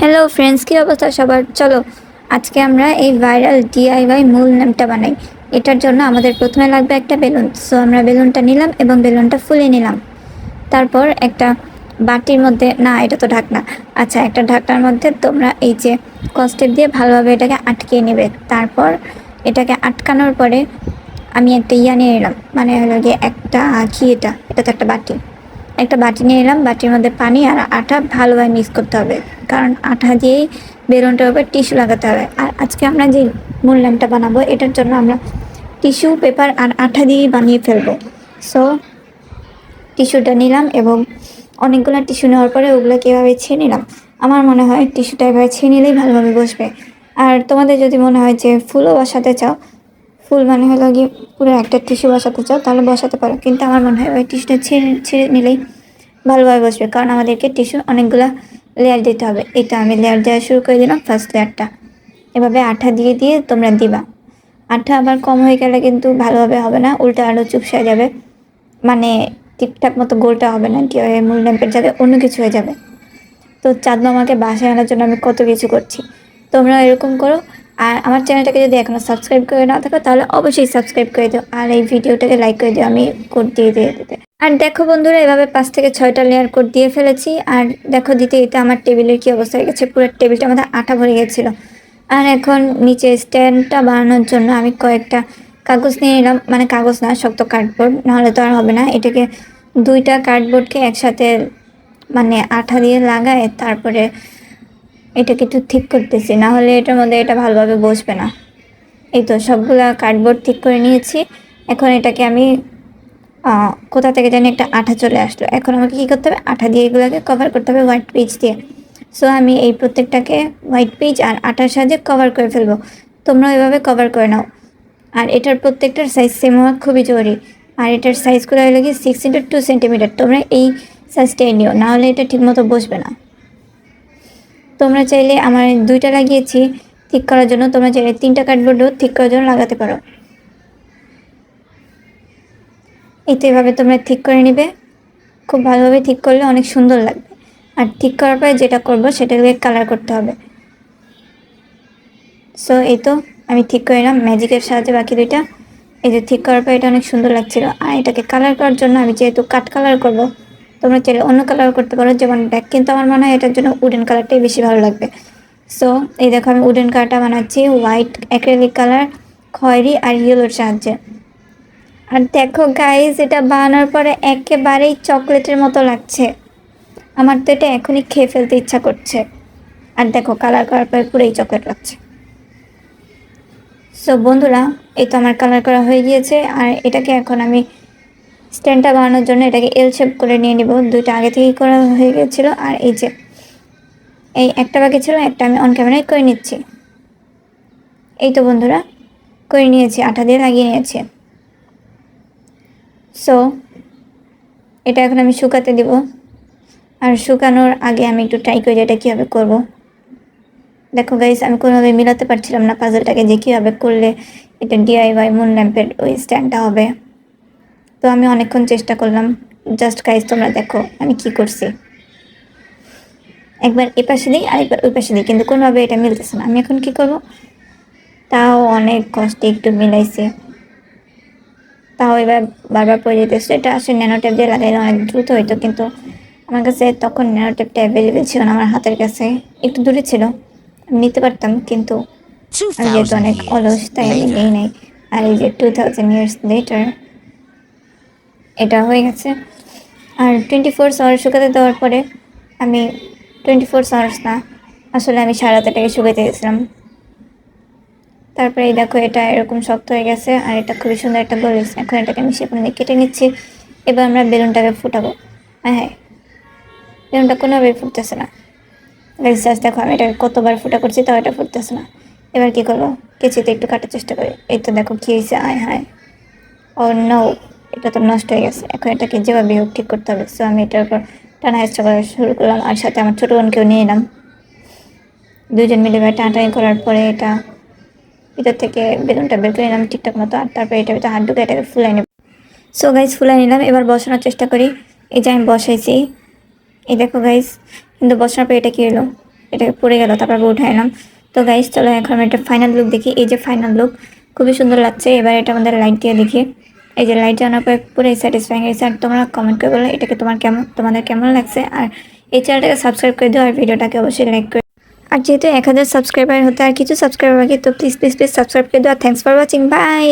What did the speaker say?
Hello friends, কি অবস্থা সবার? চলো আজকে আমরা এই ভাইরাল ডিআইওয়াই মূল নামটা বানাই। এটার জন্য আমাদের প্রথমে লাগবে একটা বেলুন। সো আমরা বেলুনটা নিলাম এবং বেলুনটা ফুলে নিলাম। তারপর একটা বাটির মধ্যে, না এটা তো ঢাকনা, আচ্ছা একটা ঢাকনার মধ্যে তোমরা এই যে কস্টেপ দিয়ে ভালোভাবে এটাকে আটকিয়ে নেবে। তারপর এটাকে আটকানোর পরে আমি একটা নিয়ে নিলাম, মানে হলো গিয়ে একটা এটা তো একটা বাটি, একটা বাটি নিয়ে এলাম। বাটির মধ্যে পানি আর আটা ভালোভাবে মিক্স করতে হবে, কারণ আঠা দিয়েই বেলুনটার উপর টিস্যু লাগাতে হবে। আর আজকে আমরা যে মূল ল্যাম্পটা বানাবো এটার জন্য আমরা টিস্যু পেপার আর আঠা দিয়েই বানিয়ে ফেলবো। সো টিস্যুটা নিলাম এবং অনেকগুলো টিস্যু নেওয়ার পরে ওগুলোকে এভাবে ছিঁড়ে নিলাম। আমার মনে হয় টিস্যুটা এভাবে ছিঁড়ে নিলেই ভালোভাবে বসবে। আর তোমাদের যদি মনে হয় যে ফুলও বসাতে চাও, ফুল মানে হলো গিয়ে পুরো একটা টিস্যু বসাতে চাও, তাহলে বসাতে পারো, কিন্তু আমার মনে হয় ওই টিস্যুটা ছিঁড়ে নিলেই ভালোভাবে বসবে, কারণ আমাদেরকে টিস্যু অনেকগুলো লেয়ার দিতে হবে। এটা আমি লেয়ার দেওয়া শুরু করে দিলাম, ফার্স্ট লেয়ারটা এভাবে আঠা দিয়ে দিয়ে তোমরা দিবা। আঠা আবার কম হয়ে গেলে কিন্তু ভালোভাবে হবে না, উল্টা আরও চুপসে যাবে, মানে ঠিকঠাক মতো গোলটা হবে না, মূল ল্যাম্পের জায়গায় অন্য কিছু হয়ে যাবে। তো চাঁদ মামাকে বাসায় আনার জন্য আমি কত কিছু করছি, তোমরা এরকম করো। আর আমার চ্যানেলটাকে যদি এখনও সাবস্ক্রাইব করে না থাকো তাহলে অবশ্যই সাবস্ক্রাইব করে দিও, আর এই ভিডিওটাকে লাইক করে দিও, আমি কোড দিয়ে দিতে। আর দেখো বন্ধুরা, এভাবে 5 থেকে 6টা লেয়ার কোড দিয়ে ফেলেছি। আর দেখো দিতে দিতে আমার টেবিলের কি অবস্থা হয়ে গেছে, পুরো টেবিলটা আমাদের আঠা ভরে গেছিলো। আর এখন নিচে স্ট্যান্ডটা বানানোর জন্য আমি কয়েকটা কাগজ নিয়ে নিলাম, মানে কাগজ না, শক্ত কার্ডবোর্ড, নাহলে তো আর হবে না। এটাকে 2টা কার্ডবোর্ডকে একসাথে মানে আঠা দিয়ে লাগায় তারপরে এটাকে একটু ঠিক করতেছি, না হলে এটার মধ্যে এটা ভালোভাবে বসবে না। এই তো সবগুলা কার্ডবোর্ড ঠিক করে নিয়েছি। এখন এটাকে আমি কোথা থেকে জানি একটা আঠা চলে আসলো। এখন আমাকে কী করতে হবে, আঠা দিয়ে এগুলোকে কভার করতে হবে হোয়াইট পেজ দিয়ে। সো আমি এই প্রত্যেকটাকে হোয়াইট পেজ আর আঠার সাহায্যে কভার করে ফেলবো। তোমরা এভাবে কভার করে নাও। আর এটার প্রত্যেকটার সাইজ সেম হওয়া খুবই জরুরি। আর এটার সাইজগুলো হলো কি 6x2 সেন্টিমিটার। তোমরা এই সাইজটাই নিও, নাহলে এটা ঠিকমতো বসবে না। তোমরা চাইলে, আমার 2টা লাগিয়েছি ঠিক করার জন্য, তোমরা চাইলে 3টা কার্ডবোর্ডও ঠিক করার জন্য লাগাতে পারো। এই তো এভাবে তোমরা ঠিক করে নিবে, খুব ভালোভাবে ঠিক করলে অনেক সুন্দর লাগবে। আর ঠিক করার পরে যেটা করব সেটাকে কালার করতে হবে। সো এই তো আমি ঠিক করে নিলাম ম্যাজিকের সাহায্যে বাকি 2টা। এই যে ঠিক করার পর এটা অনেক সুন্দর লাগছিল। আর এটাকে কালার করার জন্য আমি যেহেতু কাট কালার করব, তোমরা চাইলে অন্য কালার করতে পারো, যেমন ব্ল্যাক, কিন্তু আমার মনে হয় এটার জন্য উডেন কালারটাই বেশি ভালো লাগবে। সো এই দেখো আমি উডেন কালারটা বানাচ্ছি হোয়াইট অ্যাক্রিলিক কালার, খয়েরি আর ইয়েলোর সাহায্যে। আর দেখো গাইজ, এটা বানানোর পরে একেবারেই চকলেটের মতো লাগছে। আমার তো এটা এখনই খেয়ে ফেলতে ইচ্ছা করছে। আর দেখো কালার করার পরে পুরোই চকলেট লাগছে। সো বন্ধুরা, এই তো আমার কালার করা হয়ে গিয়েছে। আর এটাকে এখন আমি স্ট্যান্ডটা বানানোর জন্য এটাকে এল শেপ করে নিয়ে নিব। 2টা আগে থেকেই করা হয়ে গেছিলো। আর এই যে এই একটা বাকি ছিল, একটা আমি অন ক্যামেরায় করে নিচ্ছি। এই তো বন্ধুরা করে নিয়েছি, আঠা দিয়ে লাগিয়ে নিয়েছি। সো এটা এখন আমি শুকাতে দিব। আর শুকানোর আগে আমি একটু ট্রাই করি এটা কীভাবে করব। দেখো গাইস, আমি কোনোভাবে মিলাতে পারছিলাম না পাজলটাকে যে কীভাবে করলে এটা ডিআইওয়াই মুন ল্যাম্পের ওই স্ট্যান্ডটা হবে। তো আমি অনেকক্ষণ চেষ্টা করলাম। জাস্ট গাইস তোমরা দেখো আমি কি করছি, একবার এ পাশে দিই আরেকবার ওই পাশে দিই, কিন্তু কোনোভাবে এটা মিলতেছে না। আমি এখন কি করব, তাও অনেক কষ্টে একটু মিলাইছি, তাও এবার বারবার পড়ে যেতেছে। এটা আসলে ন্যানো টেপ দিয়ে লাগাইলে অনেক দ্রুত হইতো, কিন্তু আমার কাছে তখন ন্যানো টেপটা অ্যাভেলেবেল ছিল না, আমার হাতের কাছে একটু দূরে ছিল, আমি নিতে পারতাম, কিন্তু আমি যেহেতু 2000 অনেক অলস years তাই আমি later. নেই নাই। আর এই যে 2000 years later এটা হয়ে গেছে। আর 24 আওয়ার্স শুকাতে দেওয়ার পরে আমি 24 আওয়ার্স না, আসলে আমি সারা রাতটাকে শুকাইতে গেছিলাম। তারপরে এই দেখো এটা এরকম শক্ত হয়ে গেছে আর এটা খুবই সুন্দর একটা গোল হয়েছে। এখন এটাকে আমি শেপ দিয়ে কেটে নিচ্ছি। এবার আমরা বেলুনটাকে ফুটাবো। হ্যাঁ, বেলুনটা কোনোভাবেই ফুটতেছে না। জাস্ট দেখো আমি এটাকে কতবার ফুটা করছি, তাও এটা ফুটতেছে না। এবার কি করবো, কেচিতে একটু কাটার চেষ্টা করি। এই তো দেখো কি হয়েছে, আয় হায়, ও নো, এটা তো নষ্ট হয়ে গেছে। এখন এটাকে যেভাবে হোক ঠিক করতে হবে। সো আমি এটার উপর টানা হেঁচড়া করা শুরু করলাম, আর সাথে আমার ছোটো বোনকেও নিয়ে এলাম। 2জন মিলে টানাটানি করার পরে এটা ভিতর থেকে বেলুনটা বের করে নিলাম ঠিকঠাক মতো। আর তারপরে এটা ভিতরে হাত ঢুকে এটাকে ফুলাই নেব। সো গাইজ ফুলাই নিলাম, এবার বসানোর চেষ্টা করি। এই যে আমি বসাইছি, এই দেখো গাইজ, কিন্তু বসানোর পরে এটা কী হলো, এটাকে পড়ে গেল, তারপর আবার উঠাই এলাম। তো গাইস চলো এখন আমরা একটা ফাইনাল লুক দেখি। এই যে ফাইনাল লুক, খুবই সুন্দর লাগছে। এবার এটা আমাদের লাইট দিয়ে দেখি। এই যে লাইট জানার পর পুরো স্যাটিসফাইং হয়েছে। আর তোমরা কমেন্ট করে বলো এটাকে তোমাদের কেমন লাগছে। আর এই চ্যানেলটাকে সাবস্ক্রাইব করে দিও আর ভিডিওটাকে অবশ্যই লাইক করে। আর যেহেতু 1000 সাবস্ক্রাইবার হতে আর কিছু সাবস্ক্রাইবার বাকি, তো প্লিজ প্লিজ প্লিজ সাবস্ক্রাইব করে দিও। আর থ্যাংকস ফর ওয়াচিং, বাই।